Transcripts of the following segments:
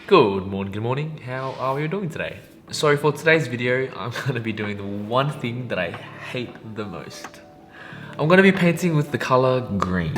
Good morning, how are we doing today? So for today's video, I'm going to be doing the one thing that I hate the most. I'm going to be painting with the color green.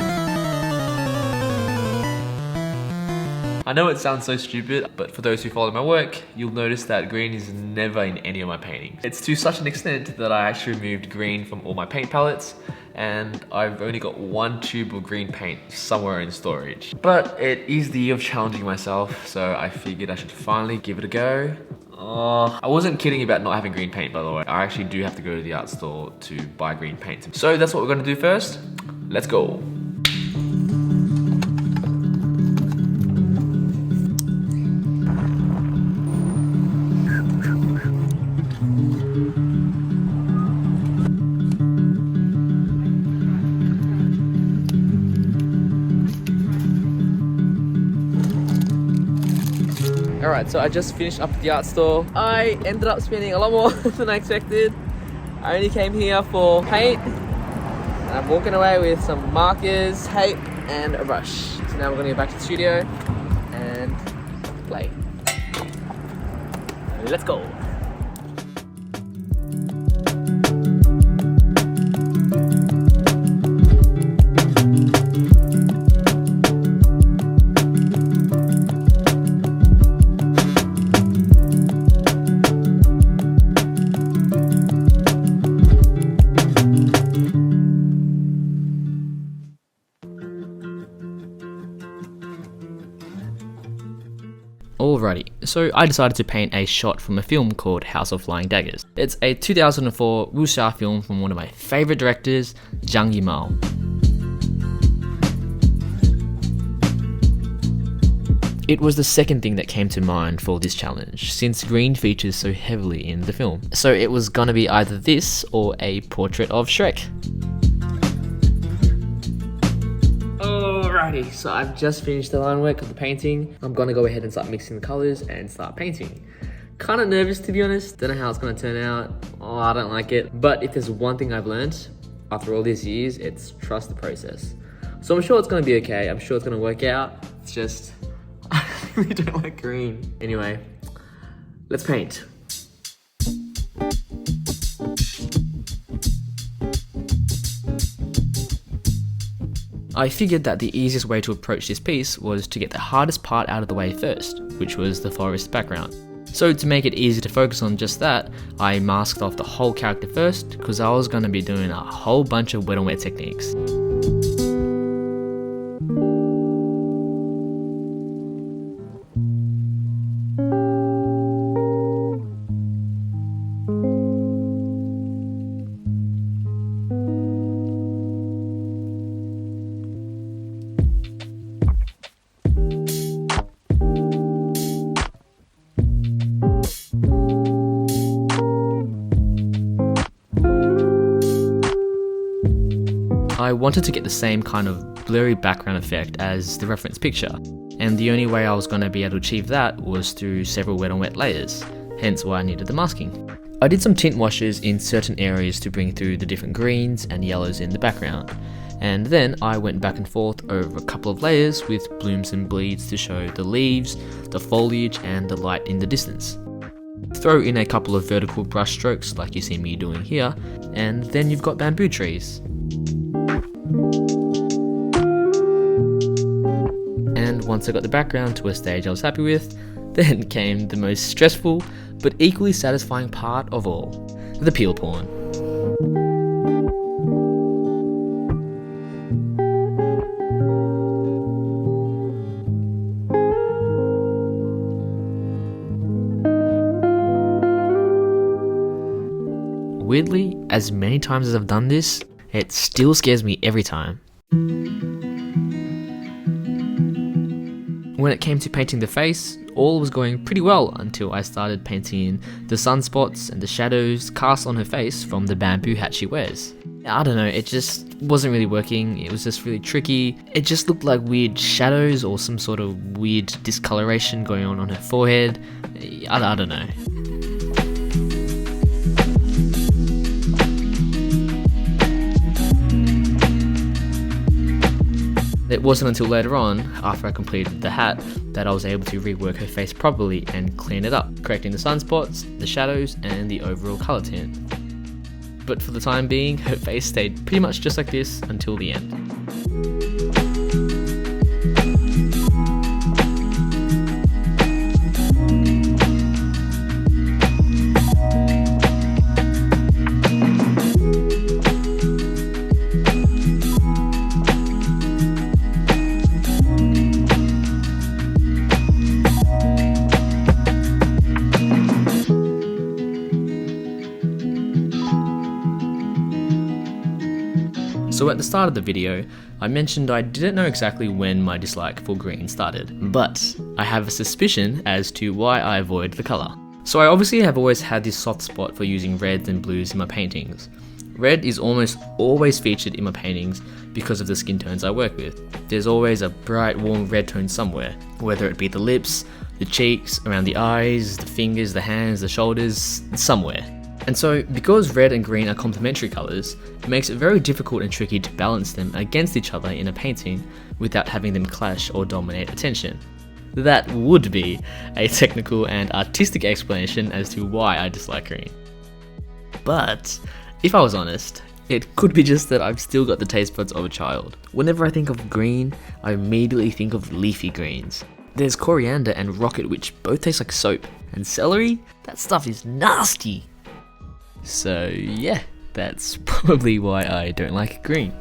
I know it sounds so stupid, but for those who follow my work, you'll notice that green is never in any of my paintings. It's to such an extent that I actually removed green from all my paint palettes, and I've only got one tube of green paint somewhere in storage. But it is the year of challenging myself, so I figured I should finally give it a go. I wasn't kidding about not having green paint, by the way. I actually do have to go to the art store to buy green paint. So that's what we're gonna do first. Let's go. Alright, so I just finished up at the art store. I ended up spending a lot more than I expected. I only came here for paint, and I'm walking away with some markers, tape, and a brush. So now we're gonna go back to the studio and play. Let's go. Alrighty, so I decided to paint a shot from a film called House of Flying Daggers. It's a 2004 wuxia film from one of my favourite directors, Zhang Yimou. It was the second thing that came to mind for this challenge, since green features so heavily in the film. So it was gonna be either this or a portrait of Shrek. Alrighty, so I've just finished the line work of the painting. I'm gonna go ahead and start mixing the colours and start painting. Kinda nervous, to be honest. Don't know how it's gonna turn out. I don't like it. But if there's one thing I've learned after all these years, it's trust the process. So I'm sure it's gonna be okay. I'm sure it's gonna work out. It's just, I really don't like green. Anyway, let's paint. I figured that the easiest way to approach this piece was to get the hardest part out of the way first, which was the forest background. So to make it easy to focus on just that, I masked off the whole character first, because I was going to be doing a whole bunch of wet on wet techniques. I wanted to get the same kind of blurry background effect as the reference picture, and the only way I was going to be able to achieve that was through several wet on wet layers, hence why I needed the masking. I did some tint washes in certain areas to bring through the different greens and yellows in the background, and then I went back and forth over a couple of layers with blooms and bleeds to show the leaves, the foliage, and the light in the distance. Throw in a couple of vertical brush strokes like you see me doing here, and then you've got bamboo trees. And once I got the background to a stage I was happy with, then came the most stressful but equally satisfying part of all, the peel porn. Weirdly, as many times as I've done this, it still scares me every time. When it came to painting the face, all was going pretty well until I started painting in the sunspots and the shadows cast on her face from the bamboo hat she wears. I don't know, it just wasn't really working. It was just really tricky. It just looked like weird shadows or some sort of weird discoloration going on her forehead. I don't know. It wasn't until later on, after I completed the hat, that I was able to rework her face properly and clean it up, correcting the sunspots, the shadows, and the overall colour tint. But for the time being, her face stayed pretty much just like this until the end. So at the start of the video, I mentioned I didn't know exactly when my dislike for green started, but I have a suspicion as to why I avoid the colour. So I obviously have always had this soft spot for using reds and blues in my paintings. Red is almost always featured in my paintings because of the skin tones I work with. There's always a bright warm red tone somewhere, whether it be the lips, the cheeks, around the eyes, the fingers, the hands, the shoulders, somewhere. And so, because red and green are complementary colours, it makes it very difficult and tricky to balance them against each other in a painting without having them clash or dominate attention. That would be a technical and artistic explanation as to why I dislike green. But, if I was honest, it could be just that I've still got the taste buds of a child. Whenever I think of green, I immediately think of leafy greens. There's coriander and rocket, which both taste like soap, and celery? That stuff is nasty! So yeah, that's probably why I don't like green.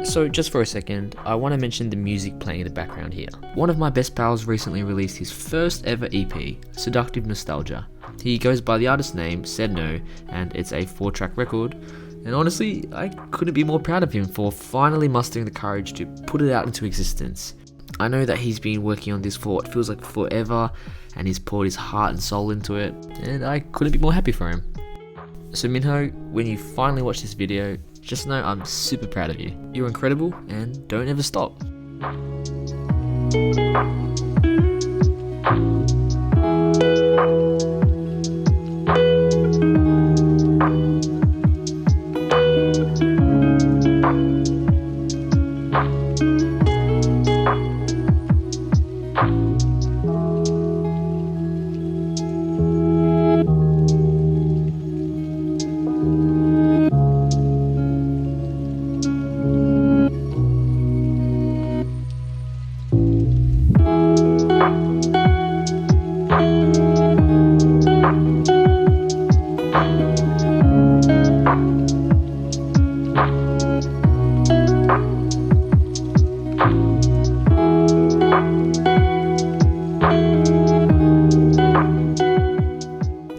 So just for a second, I want to mention the music playing in the background here. One of my best pals recently released his first ever EP, Seductive Nostalgia. He goes by the artist name Saidno, and it's a 4-track record. And honestly, I couldn't be more proud of him for finally mustering the courage to put it out into existence. I know that he's been working on this for what feels like forever, and he's poured his heart and soul into it, and I couldn't be more happy for him. So Minho, when you finally watch this video, just know I'm super proud of you. You're incredible, and don't ever stop.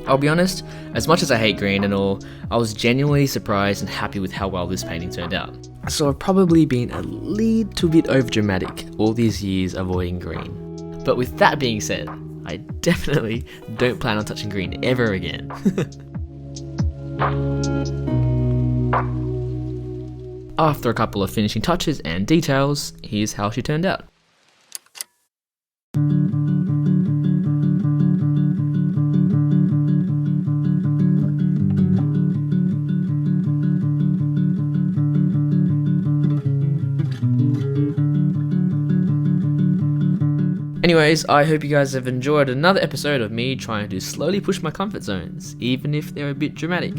I'll be honest, as much as I hate green and all, I was genuinely surprised and happy with how well this painting turned out. So I've probably been a little bit overdramatic all these years avoiding green. But with that being said, I definitely don't plan on touching green ever again. After a couple of finishing touches and details, here's how she turned out. Anyways, I hope you guys have enjoyed another episode of me trying to slowly push my comfort zones, even if they're a bit dramatic.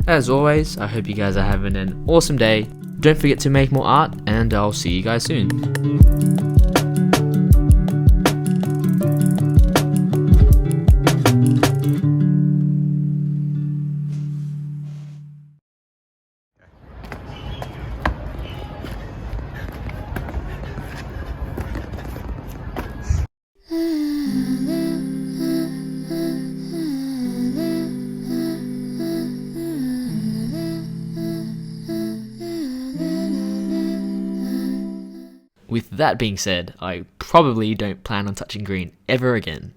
As always, I hope you guys are having an awesome day. Don't forget to make more art, and I'll see you guys soon. With that being said, I probably don't plan on touching green ever again.